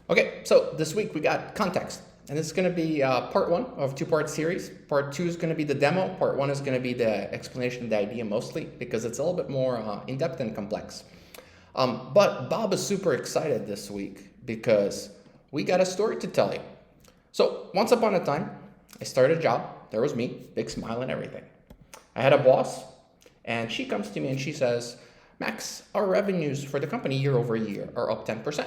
Okay, so this week we got context, and this is going to be part one of a two-part series. Part two is going to be the demo. Part one is going to be the explanation of the idea mostly because it's a little bit more in-depth and complex. But Bob is super excited this week because we got a story to tell you. So once upon a time, I started a job. There was me, big smile and everything. I had a boss, and she comes to me and she says, Max, our revenues for the company year over year are up 10%.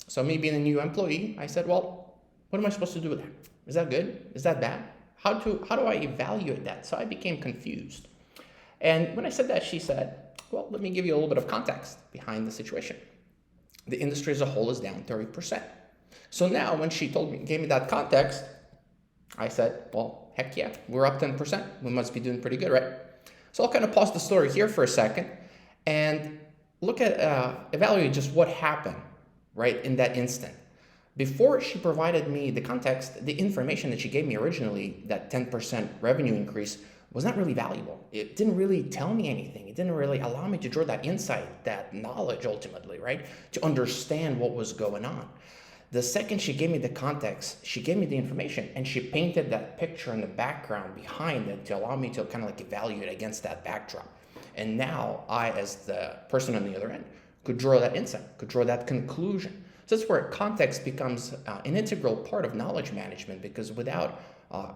So me being a new employee, I said, well, what am I supposed to do with that? Is that good? Is that bad? How do I evaluate that? So I became confused. And when I said that, she said, well, let me give you a little bit of context behind the situation. The industry as a whole is down 30%. So now when she gave me that context, I said, well, heck yeah, we're up 10%. We must be doing pretty good, right? So I'll kind of pause the story here for a second and look at, evaluate just what happened, right, in that instant. Before she provided me the context, the information that she gave me originally, that 10% revenue increase, was not really valuable. It didn't really tell me anything. It didn't really allow me to draw that insight, that knowledge ultimately, right, to understand what was going on. The second she gave me the context, she gave me the information and she painted that picture in the background behind it to allow me to kind of like evaluate against that backdrop. And now I, as the person on the other end, could draw that insight, could draw that conclusion. So that's where context becomes an integral part of knowledge management, because without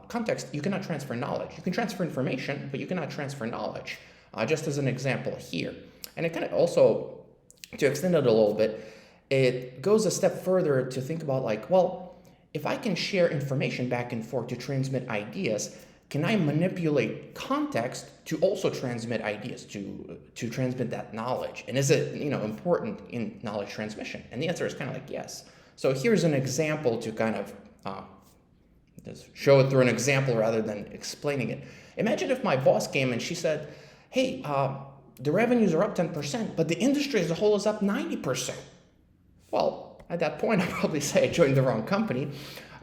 context, you cannot transfer knowledge. You can transfer information, but you cannot transfer knowledge. Just as an example here. And it kind of also, to extend it a little bit, it goes a step further to think about like, well, if I can share information back and forth to transmit ideas, can I manipulate context to also transmit ideas, to transmit that knowledge? And is it, important in knowledge transmission? And the answer is kind of like yes. So here's an example to kind of just show it through an example rather than explaining it. Imagine if my boss came and she said, hey, the revenues are up 10%, but the industry as a whole is up 90%. Well, at that point, I'd probably say I joined the wrong company.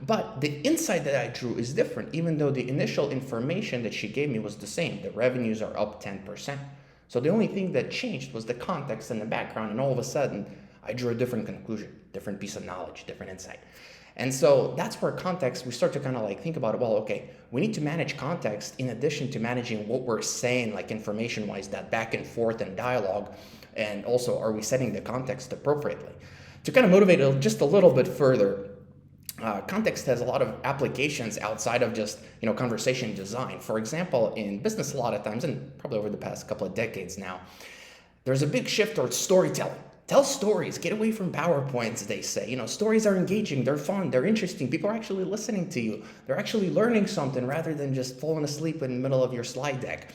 But the insight that I drew is different, even though the initial information that she gave me was the same. The revenues are up 10%. So the only thing that changed was the context and the background, and all of a sudden, I drew a different conclusion, different piece of knowledge, different insight. And so that's where context, we start to kind of like think about it, well, okay, we need to manage context in addition to managing what we're saying, like information-wise, that back and forth and dialogue, and also are we setting the context appropriately? To kind of motivate it just a little bit further, context has a lot of applications outside of just conversation design. For example, in business a lot of times, and probably over the past couple of decades now, there's a big shift towards storytelling. Tell stories, get away from PowerPoints, they say. Stories are engaging, they're fun, they're interesting. People are actually listening to you. They're actually learning something rather than just falling asleep in the middle of your slide deck.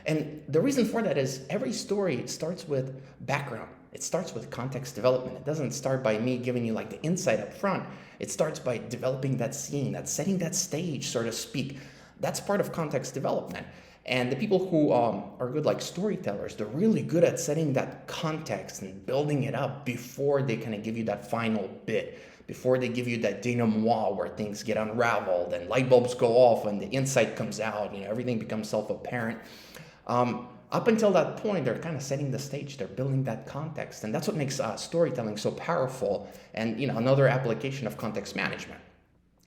And the reason for that is every story starts with background. It starts with context development. It doesn't start by me giving you like the insight up front. It starts by developing that scene, setting that stage, so to speak. That's part of context development. And the people who are good like storytellers, they're really good at setting that context and building it up before they kind of give you that final bit, before they give you that denouement where things get unraveled and light bulbs go off and the insight comes out, everything becomes self-apparent. Up until that point, they're kind of setting the stage. They're building that context. And that's what makes storytelling so powerful and, another application of context management.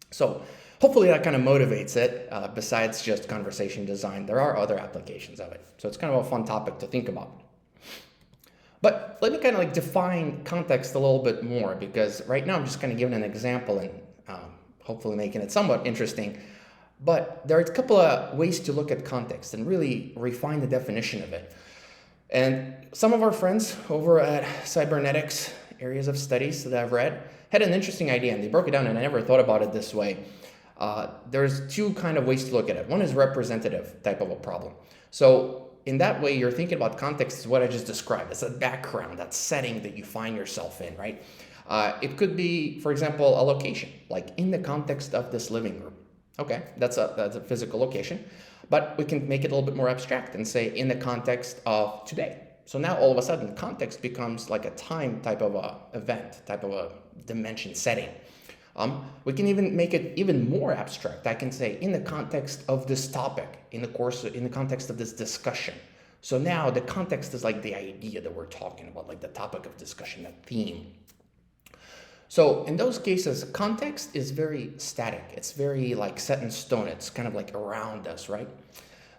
So hopefully that kind of motivates it. Besides just conversation design, there are other applications of it. So it's kind of a fun topic to think about. But let me kind of like define context a little bit more, because right now I'm just kind of giving an example and hopefully making it somewhat interesting. But there are a couple of ways to look at context and really refine the definition of it. And some of our friends over at cybernetics, areas of studies that I've read, had an interesting idea, and they broke it down, and I never thought about it this way. There's two kind of ways to look at it. One is representative type of a problem. So in that way, you're thinking about context is what I just described. It's a background, that setting that you find yourself in, right? It could be, for example, a location, like in the context of this living room. Okay, that's a physical location, but we can make it a little bit more abstract and say in the context of today. So now all of a sudden context becomes like a time type of a event, type of a dimension setting. We can even make it even more abstract. I can say in the context of this topic, in the context of this discussion. So now the context is like the idea that we're talking about, like the topic of discussion, that theme. So in those cases, context is very static. It's very like set in stone. It's kind of like around us, right?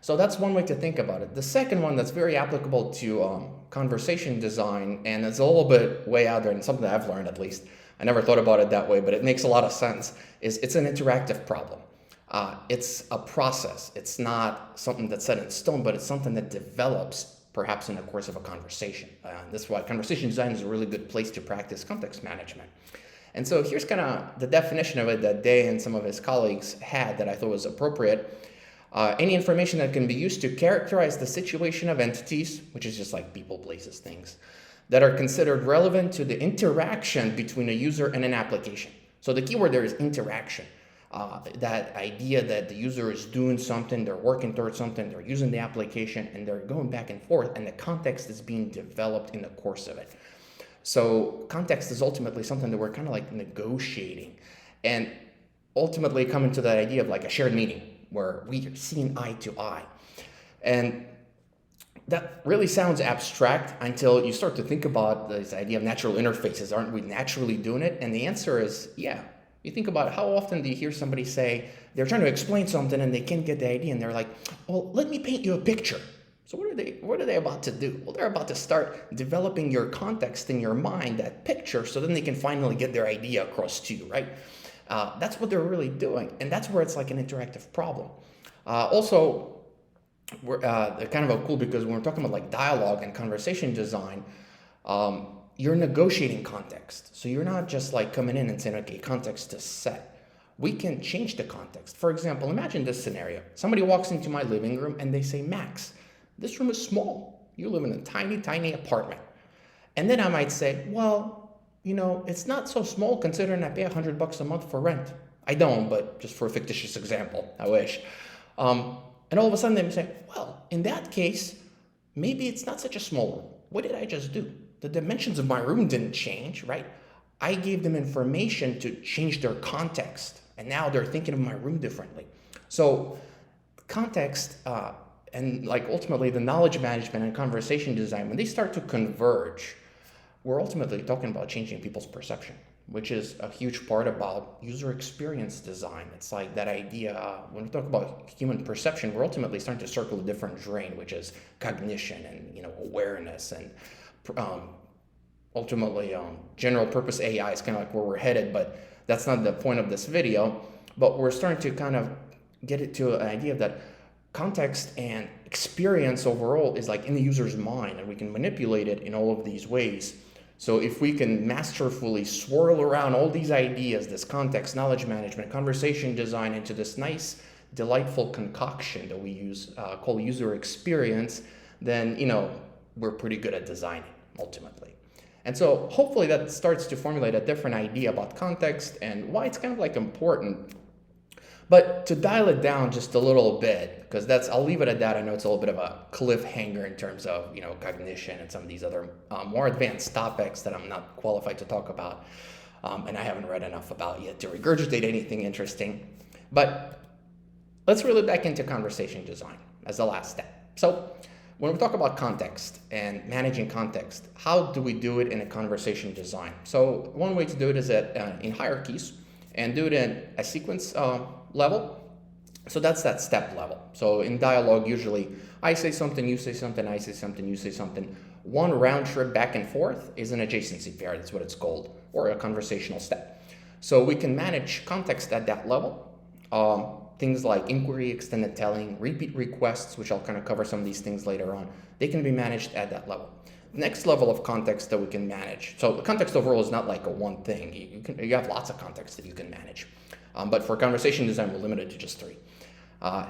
So that's one way to think about it. The second one that's very applicable to conversation design, and it's a little bit way out there and something that I've learned at least. I never thought about it that way, but it makes a lot of sense, is it's an interactive problem. It's a process. It's not something that's set in stone, but it's something that develops perhaps in the course of a conversation. That's why conversation design is a really good place to practice context management. And so here's kind of the definition of it that Day and some of his colleagues had that I thought was appropriate. Any information that can be used to characterize the situation of entities, which is just like people, places, things, that are considered relevant to the interaction between a user and an application. So the keyword there is interaction. That idea that the user is doing something, they're working towards something, they're using the application, and they're going back and forth, and the context is being developed in the course of it. So context is ultimately something that we're kind of like negotiating, and ultimately coming to that idea of like a shared meeting where we are seeing eye to eye. And that really sounds abstract until you start to think about this idea of natural interfaces. Aren't we naturally doing it? And the answer is, yeah. You think about how often do you hear somebody say they're trying to explain something and they can't get the idea, and they're like, well, let me paint you a picture. So what are they about to do? Well, they're about to start developing your context in your mind, that picture, so then they can finally get their idea across to you, right? That's what they're really doing, and that's where it's like an interactive problem. Also, we're kind of cool because when we're talking about like dialogue and conversation design, you're negotiating context. So you're not just like coming in and saying, okay, context is set. We can change the context. For example, imagine this scenario. Somebody walks into my living room and they say, Max, this room is small. You live in a tiny, tiny apartment. And then I might say, well, you know, it's not so small considering I pay $100 a month for rent. I don't, but just for a fictitious example, I wish. And all of a sudden they say, well, in that case, maybe it's not such a small room. What did I just do? The dimensions of my room didn't change, right? I gave them information to change their context, and now they're thinking of my room differently. So context and like ultimately the knowledge management and conversation design, when they start to converge, we're ultimately talking about changing people's perception, which is a huge part about user experience design. It's like that idea, when we talk about human perception, we're ultimately starting to circle a different drain, which is cognition and, you know, awareness, and ultimately general purpose AI is kind of like where we're headed, but that's not the point of this video. But we're starting to kind of get it to an idea that context and experience overall is like in the user's mind, and we can manipulate it in all of these ways. So if we can masterfully swirl around all these ideas, this context, knowledge management, conversation design, into this nice, delightful concoction that we use called user experience, then, you know, we're pretty good at designing ultimately. And so hopefully that starts to formulate a different idea about context and why it's kind of like important. But to dial it down just a little bit, because I'll leave it at that. I know it's a little bit of a cliffhanger in terms of, you know, cognition and some of these other more advanced topics that I'm not qualified to talk about, and I haven't read enough about yet to regurgitate anything interesting. But let's reel it back into conversation design as the last step. So when we talk about context and managing context, how do we do it in a conversation design? So one way to do it is in hierarchies, and do it in a sequence level. So that's that step level. So in dialogue, usually I say something, you say something, I say something, you say something. One round trip back and forth is an adjacency pair. That's what it's called, or a conversational step. So we can manage context at that level. Things like inquiry, extended telling, repeat requests, which I'll kind of cover some of these things later on. They can be managed at that level. Next level of context that we can manage. So the context overall is not like a one thing. You have lots of context that you can manage. But for conversation design, we're limited to just 3.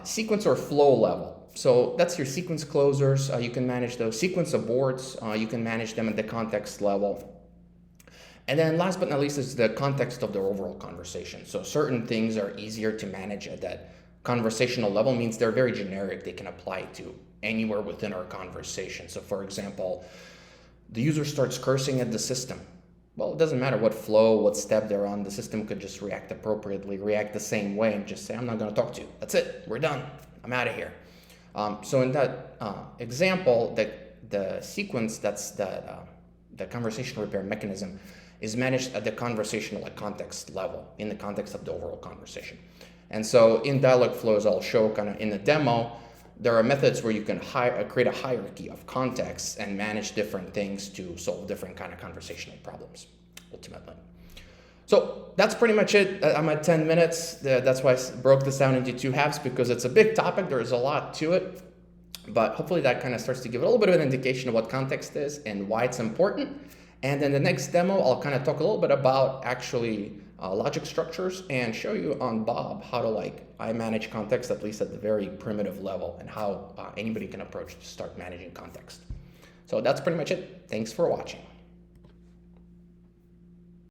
Sequence or flow level. So that's your sequence closers. You can manage those. Sequence aborts, you can manage them at the context level. And then last but not least is the context of the overall conversation. So certain things are easier to manage at that conversational level, means they're very generic. They can apply to anywhere within our conversation. So for example, the user starts cursing at the system. Well, it doesn't matter what flow, what step they're on, the system could just react appropriately, react the same way, and just say, I'm not going to talk to you. That's it. We're done. I'm out of here. So in that example, the sequence, that's the conversation repair mechanism, is managed at the conversational, like context level, in the context of the overall conversation. And so in Dialogflows, I'll show kind of in the demo, there are methods where you can create a hierarchy of contexts and manage different things to solve different kind of conversational problems, ultimately. So that's pretty much it. I'm at 10 minutes. That's why I broke this down into 2 halves, because it's a big topic. There's a lot to it. But hopefully that kind of starts to give a little bit of an indication of what context is and why it's important. And then the next demo, I'll kind of talk a little bit about actually logic structures and show you on Bob how to I manage context, at least at the very primitive level, and how anybody can approach to start managing context. So that's pretty much it. Thanks for watching.